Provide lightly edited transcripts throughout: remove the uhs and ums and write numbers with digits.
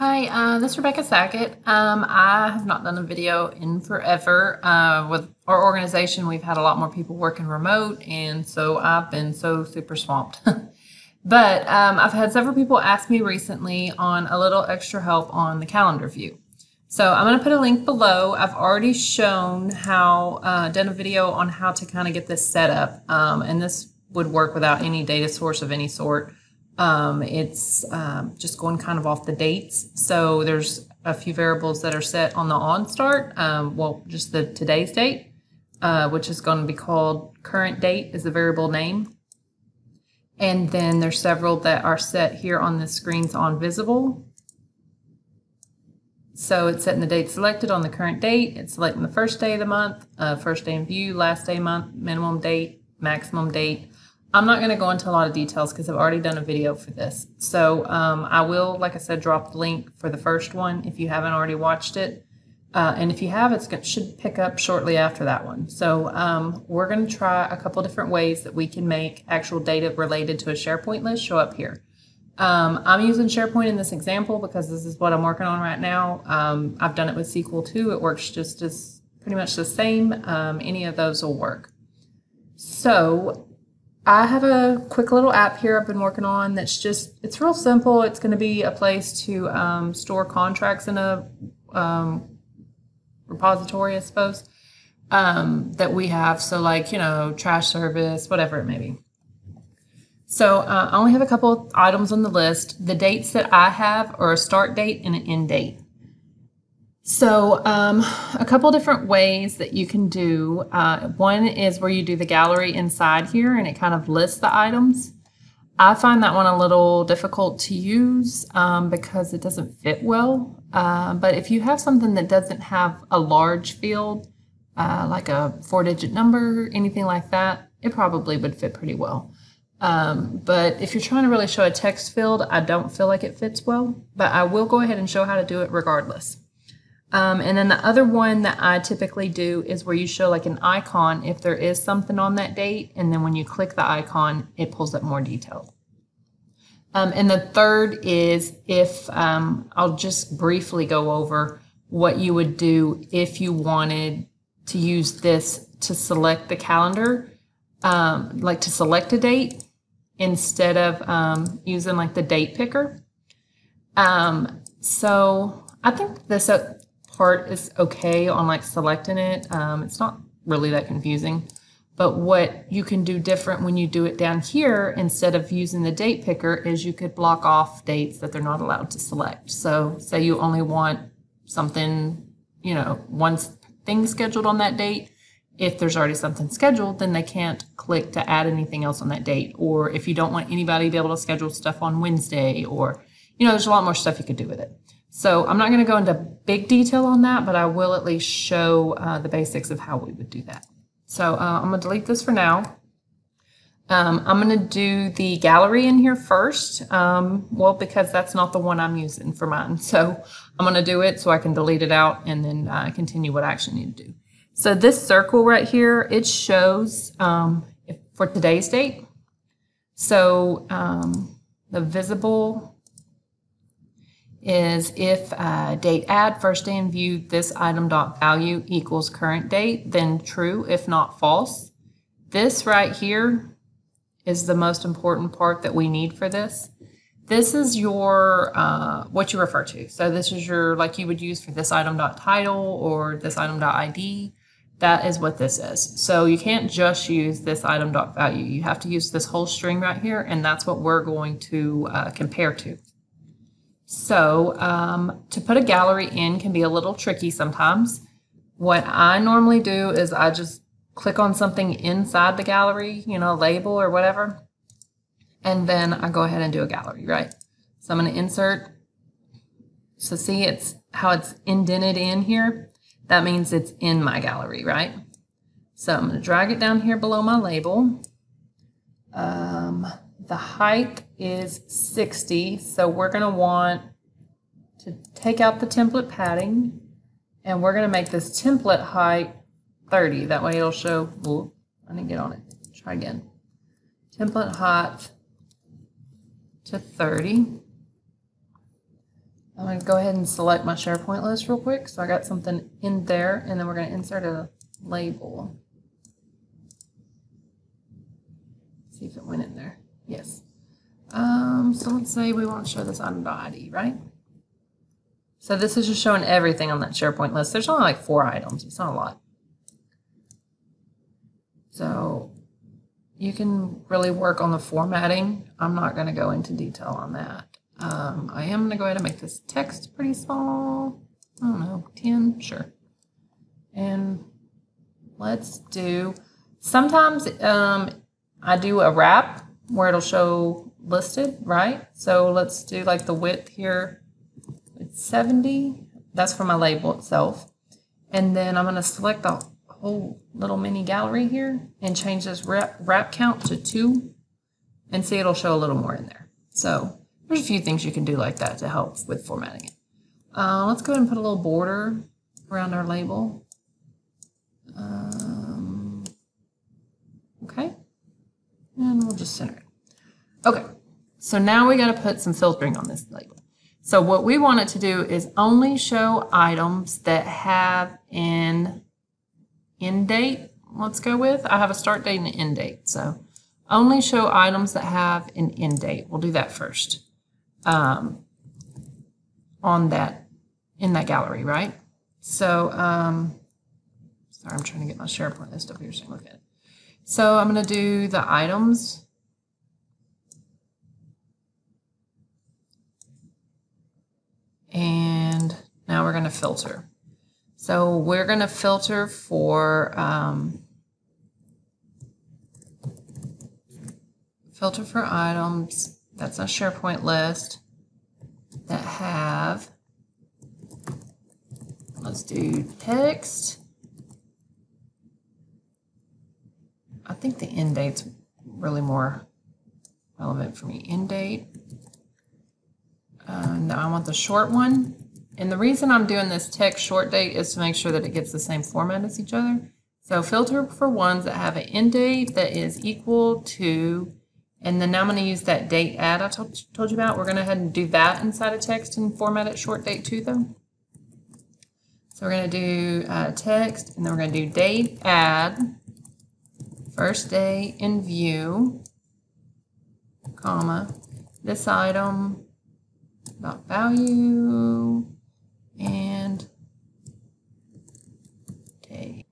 Hi, this is Rebecca Sackett. I have not done a video in forever. With our organization, we've had a lot more people working remote, and so I've been so super swamped. But I've had several people ask me recently on a little extra help on the calendar view. So I'm going to put a link below. I've already shown how, done a video on how to kind of get this set up, and this would work without any data source of any sort. It's just going kind of off the dates. So there's a few variables that are set on the on start. Well, just the today's date, which is going to be called current date is the variable name. And then there's several that are set here on the screens on visible. So it's setting the date selected on the current date. It's selecting the first day of the month, first day in view, last day month, minimum date, maximum date. I'm not going to go into a lot of details because I've already done a video for this. So I will, like I said, drop the link for the first one if you haven't already watched it. And if you have, it should pick up shortly after that one. So we're going to try a couple different ways that we can make actual data related to a SharePoint list show up here. I'm using SharePoint in this example because this is what I'm working on right now. I've done it with SQL too. It works just as pretty much the same. Any of those will work. So I have a quick little app here I've been working on that's it's real simple. It's going to be a place to store contracts in a repository, I suppose, that we have. So like, trash service, whatever it may be. So I only have a couple items on the list. The dates that I have are a start date and an end date. So a couple different ways that you can do. One is where you do the gallery inside here and it kind of lists the items. I find that one a little difficult to use because it doesn't fit well. But if you have something that doesn't have a large field, like a 4-digit number, anything like that, it probably would fit pretty well. But if you're trying to really show a text field, I don't feel like it fits well, but I will go ahead and show how to do it regardless. And then the other one that I typically do is where you show like an icon if there is something on that date, and then when you click the icon, it pulls up more detail. And the third is if I'll just briefly go over what you would do if you wanted to use this to select the calendar, like to select a date instead of using like the date picker. So I think this part is okay on like selecting it. It's not really that confusing, but what you can do different when you do it down here instead of using the date picker is you could block off dates that they're not allowed to select. So say you only want something, one thing scheduled on that date. If there's already something scheduled, then they can't click to add anything else on that date. Or if you don't want anybody to be able to schedule stuff on Wednesday, or, there's a lot more stuff you could do with it. So I'm not going to go into big detail on that, but I will at least show the basics of how we would do that. So I'm going to delete this for now. I'm going to do the gallery in here first, well, because that's not the one I'm using for mine. So I'm going to do it so I can delete it out and then continue what I actually need to do. So this circle right here, it shows for today's date. So the visible is if date add first day in view this item dot value equals current date, then true, if not false. This right here is the most important part that we need for this. This is your what you refer to. So this is your, like you would use for this item dot title or this item dot ID. That is what this is. So you can't just use this item dot value. You have to use this whole string right here, and that's what we're going to compare to. So to put a gallery in can be a little tricky sometimes. What I normally do is I just click on something inside the gallery, label or whatever, and then I go ahead and do a gallery, right? So I'm going to insert. So see how it's indented in here? That means it's in my gallery, right? So I'm going to drag it down here below my label. The height is 60, so we're going to want to take out the template padding, and we're going to make this template height 30. That way it'll show, oh, I didn't get on it. Try again. Template height to 30. I'm going to go ahead and select my SharePoint list real quick. So I got something in there, and then we're going to insert a label. See if it went in there. Yes. So let's say we want to show this item.id, right? So this is just showing everything on that SharePoint list. There's only like 4 items. It's not a lot. So you can really work on the formatting. I'm not going to go into detail on that. I am going to go ahead and make this text pretty small. I don't know, 10, sure. And let's do, sometimes I do a wrap where it'll show listed, right? So let's do like the width here. It's 70. That's for my label itself. And then I'm going to select the whole little mini gallery here and change this wrap count to 2 and see it'll show a little more in there. So there's a few things you can do like that to help with formatting it. Let's go ahead and put a little border around our label. Okay. And we'll just center it. Okay. So now we got to put some filtering on this label. So what we want it to do is only show items that have an end date. Let's go with, I have a start date and an end date. So only show items that have an end date. We'll do that first. On that, in that gallery, right? So, sorry, I'm trying to get my SharePoint list up here so I can look at it. So I'm going to do the items. And now we're going to filter. So we're going to filter for items. That's a SharePoint list that have, let's do text. I think the end date's really more relevant for me. End date. Now I want the short one. And the reason I'm doing this text short date is to make sure that it gets the same format as each other. So filter for ones that have an end date that is equal to, and then now I'm going to use that date add I told you about. We're going to go ahead and do that inside of text and format it short date too though. So we're going to do text, and then we're going to do date add first day in view, comma, this item, dot value, and date.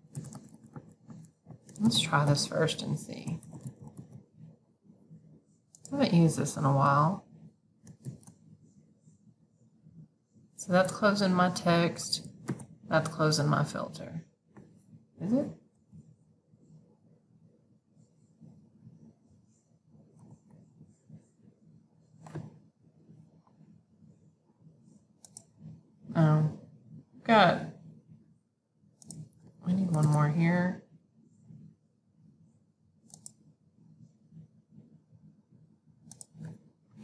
Let's try this first and see. I haven't used this in a while. So that's closing my text. That's closing my filter. Is it? Got, we need one more here.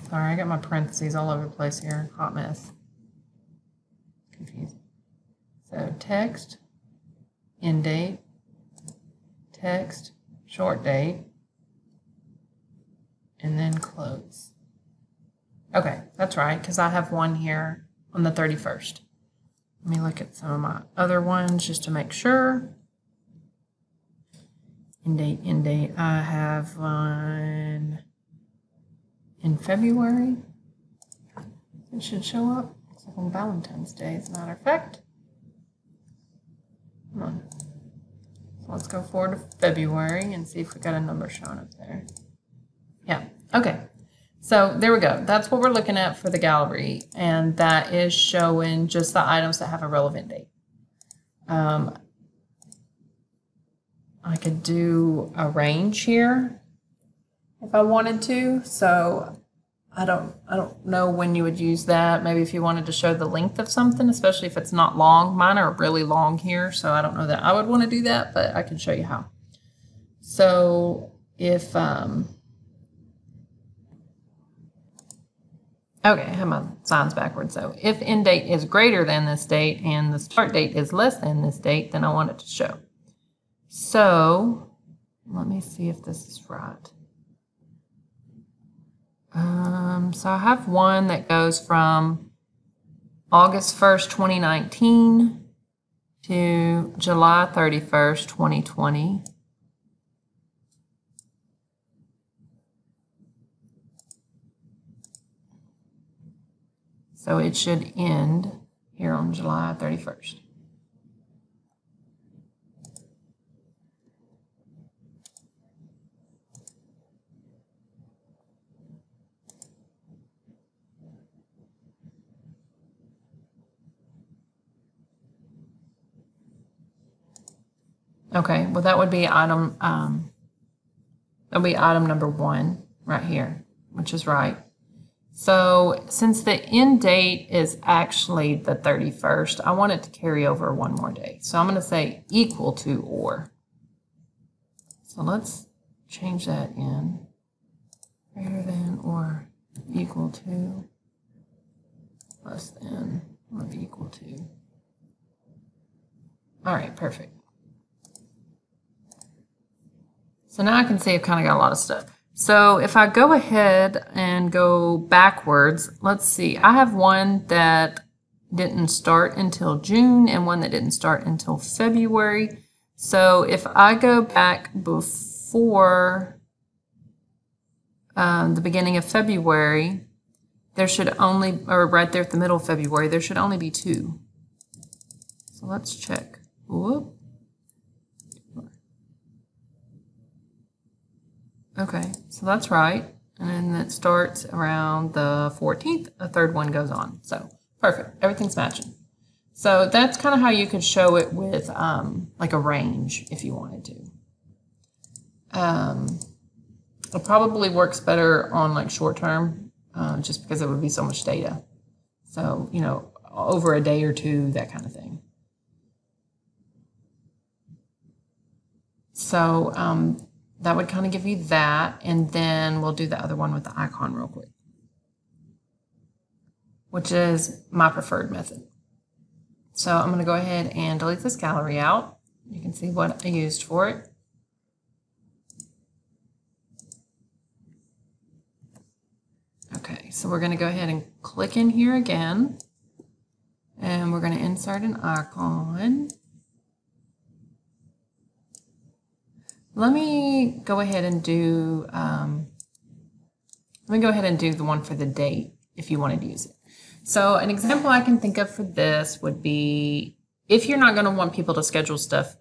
Sorry, I got my parentheses all over the place here. Hot mess. Confusing. So text, end date, text, short date, and then close. Okay, that's right, because I have one here on the 31st. Let me look at some of my other ones just to make sure. End date. I have one in February. It should show up. It's like on Valentine's Day, as a matter of fact. Come on. So let's go forward to February and see if we got a number showing up there. Yeah, okay. So there we go. That's what we're looking at for the gallery, and that is showing just the items that have a relevant date. I could do a range here if I wanted to. So I don't know when you would use that. Maybe if you wanted to show the length of something, especially if it's not long. Mine are really long here, so I don't know that I would want to do that, but I can show you how. So if okay, I have my signs backwards. So if end date is greater than this date and the start date is less than this date, then I want it to show. So let me see if this is right. So I have one that goes from August 1st, 2019 to July 31st, 2020. So it should end here on July 31st. Okay, well that would be item number 1 right here, which is right. So since the end date is actually the 31st, I want it to carry over one more day. So I'm going to say equal to or. So let's change that in greater than or equal to less than or equal to. All right, perfect. So now I can see I've kind of got a lot of stuff. So if I go ahead and go backwards, let's see. I have one that didn't start until June and one that didn't start until February. So if I go back before the beginning of February, there should only, or right there at the middle of February, there should only be 2. So let's check. Whoop. Okay, so that's right. And then it starts around the 14th. A third one goes on. So perfect. Everything's matching. So that's kind of how you could show it with like a range if you wanted to. It probably works better on like short term just because it would be so much data. So, you know, over a day or two, that kind of thing. So, that would kind of give you that, and then we'll do the other one with the icon real quick, which is my preferred method. So I'm going to go ahead and delete this gallery out. You can see what I used for it. Okay, so we're going to go ahead and click in here again, and we're going to insert an icon. Let me go ahead and do the one for the date if you wanted to use it. So an example I can think of for this would be if you're not going to want people to schedule stuff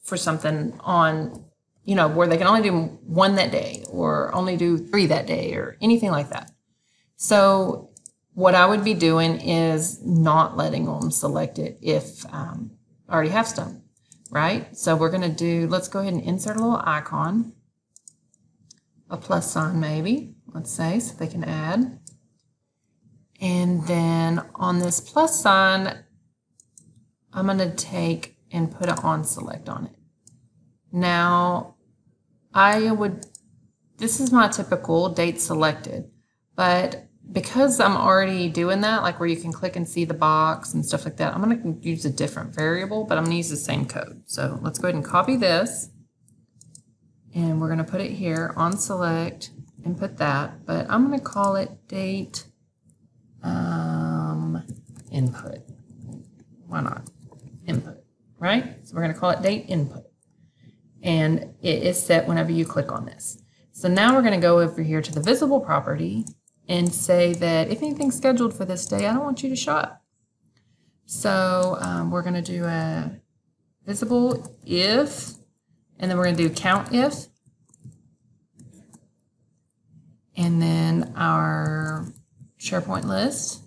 for something on, you know, where they can only do 1 that day or only do 3 that day or anything like that. So what I would be doing is not letting them select it if I already have stuff. Right? So we're going to do, let's go ahead and insert a little icon, a plus sign maybe, let's say, so they can add. And then on this plus sign, I'm going to take and put an on select on it. Now, this is my typical date selected, but because I'm already doing that, like where you can click and see the box and stuff like that, I'm going to use a different variable, but I'm going to use the same code. So let's go ahead and copy this, and we're going to put it here on select and put that, but I'm going to call it date input. Why not? Input, right? So we're going to call it date input, and it is set whenever you click on this. So now we're going to go over here to the visible property and say that if anything's scheduled for this day, I don't want you to show up. So we're going to do a visible if, and then we're going to do count if, and then our SharePoint list.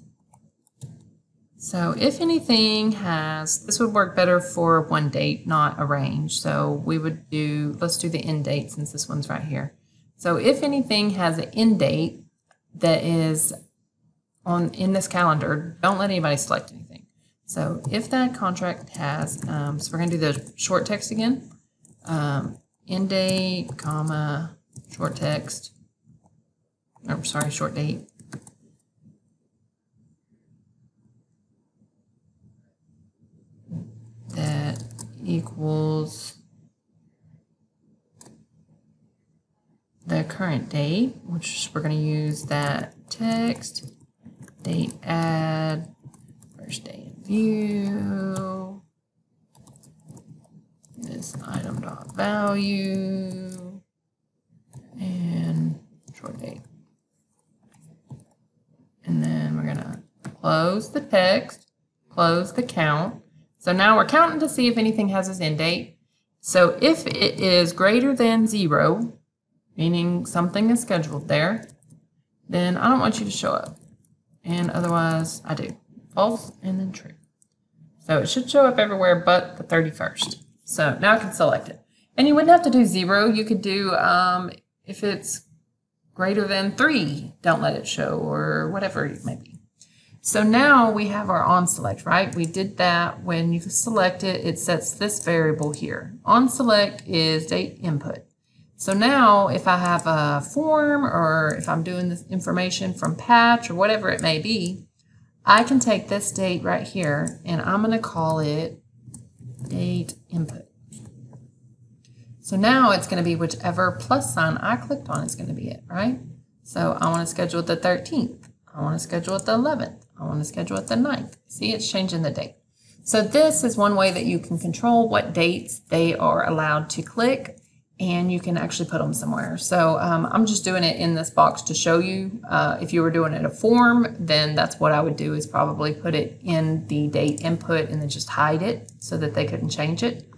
So if anything has, this would work better for one date, not a range. So we would do, let's do the end date since this one's right here. So if anything has an end date that is in this calendar, don't let anybody select anything. So if that contract has, so we're going to do the short text again, end date, comma, short text, or sorry, short date. That equals the current date, which we're going to use that text, date add, view this item dot value and short date. And then we're gonna close the text, close the count. So now we're counting to see if anything has its end date. So if it is greater than 0, meaning something is scheduled there, then I don't want you to show up. And otherwise I do. False and then true. So it should show up everywhere but the 31st. So now I can select it. And you wouldn't have to do 0. You could do, if it's greater than 3, don't let it show, or whatever it may be. So now we have our onSelect, right? We did that. When you select it, it sets this variable here. OnSelect is date input. So now if I have a form, or if I'm doing this information from patch or whatever it may be, I can take this date right here and I'm going to call it date input. So now it's going to be whichever plus sign I clicked on is going to be it, right? So I want to schedule it the 13th. I want to schedule it the 11th. I want to schedule it the 9th. See, it's changing the date. So this is one way that you can control what dates they are allowed to click, and you can actually put them somewhere. So I'm just doing it in this box to show you. If you were doing it in a form, then that's what I would do, is probably put it in the date input and then just hide it so that they couldn't change it.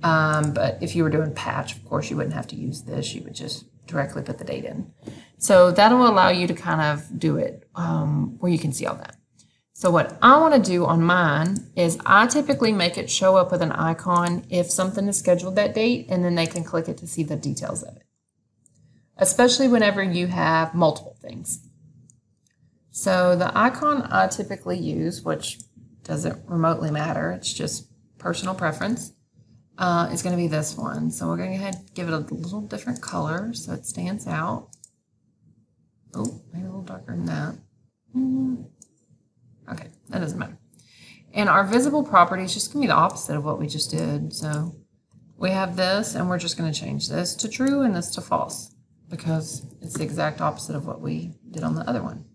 But if you were doing patch, of course, you wouldn't have to use this. You would just directly put the date in. So that'll allow you to kind of do it where you can see all that. So what I want to do on mine is I typically make it show up with an icon if something is scheduled that date, and then they can click it to see the details of it, especially whenever you have multiple things. So the icon I typically use, which doesn't remotely matter, it's just personal preference, is going to be this one. So we're going to go ahead and give it a little different color so it stands out. Oh, maybe a little darker than that. Okay, that doesn't matter. And our visible property is just going to be the opposite of what we just did. So we have this, and we're just going to change this to true and this to false, because it's the exact opposite of what we did on the other one.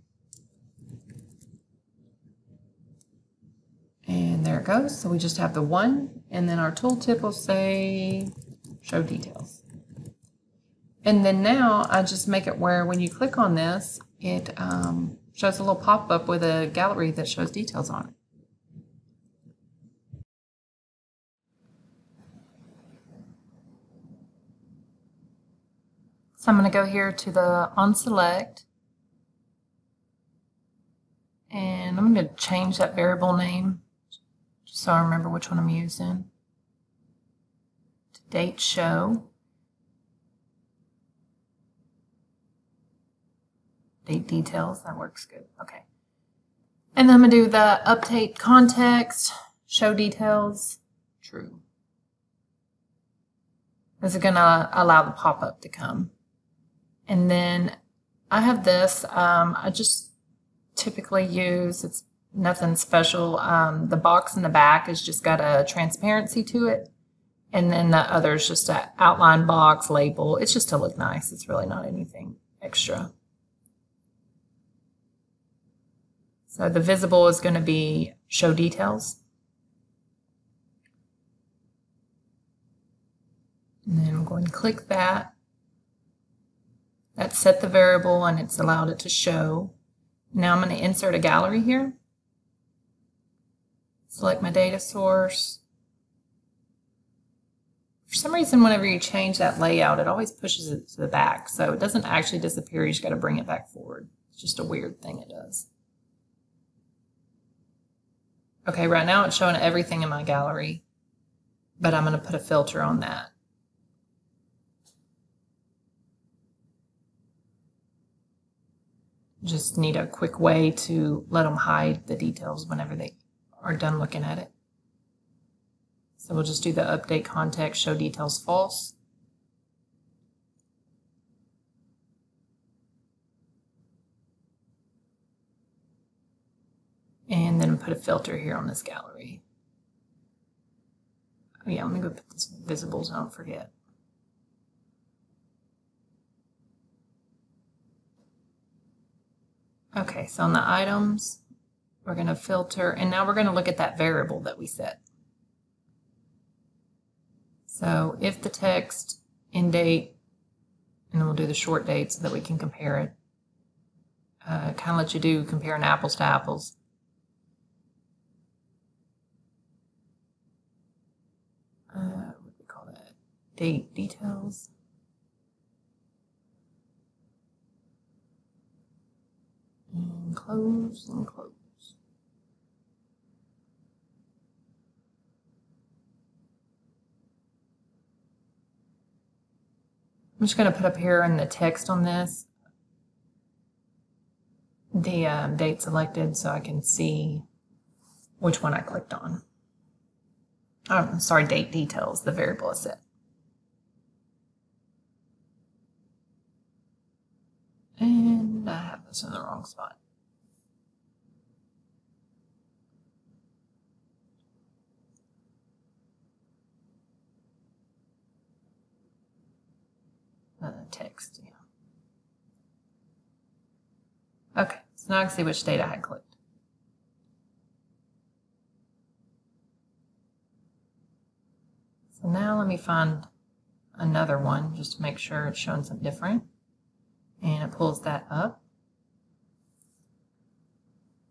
And there it goes. So we just have the 1, and then our tooltip will say show details. And then now I just make it where when you click on this, it shows a little pop-up with a gallery that shows details on it. So I'm going to go here to the onSelect, and I'm going to change that variable name just so I remember which one I'm using. To date show. Date details, that works good. Okay. And then I'm going to do the update context, show details, true. This is going to allow the pop-up to come. And then I have this, I just typically use, it's nothing special. The box in the back has just got a transparency to it. And then the other is just an outline box label. It's just to look nice. It's really not anything extra. So the visible is going to be show details. And then I'm going to click that. That set the variable and it's allowed it to show. Now I'm going to insert a gallery here. Select my data source. For some reason, whenever you change that layout, it always pushes it to the back. So it doesn't actually disappear. You just got to bring it back forward. It's just a weird thing it does. Okay, right now it's showing everything in my gallery, but I'm going to put a filter on that. Just need a quick way to let them hide the details whenever they are done looking at it. So we'll just do the update context, show details false. And then put a filter here on this gallery. Oh yeah, let me go put this visible so I don't forget. Okay, so on the items, We're going to filter, and now we're going to look at that variable that we set. So if the text in date, and we'll do the short date so that we can compare it. Kind of let you do comparing apples to apples. What do we call that? Date details. And close and close. I'm just going to put up here in the text on this the date selected so I can see which one I clicked on. Oh, sorry, date details, the variable is set. And I have this in the wrong spot. Text, yeah. Okay, so now I can see which date I had clicked. So now let me find another one just to make sure it's showing something different. And it pulls that up.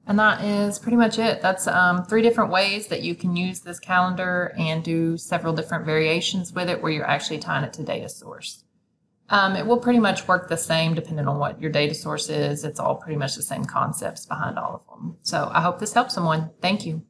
And that is pretty much it. That's 3 different ways that you can use this calendar and do several different variations with it where you're actually tying it to data source. It will pretty much work the same depending on what your data source is. It's all pretty much the same concepts behind all of them. So I hope this helps someone. Thank you.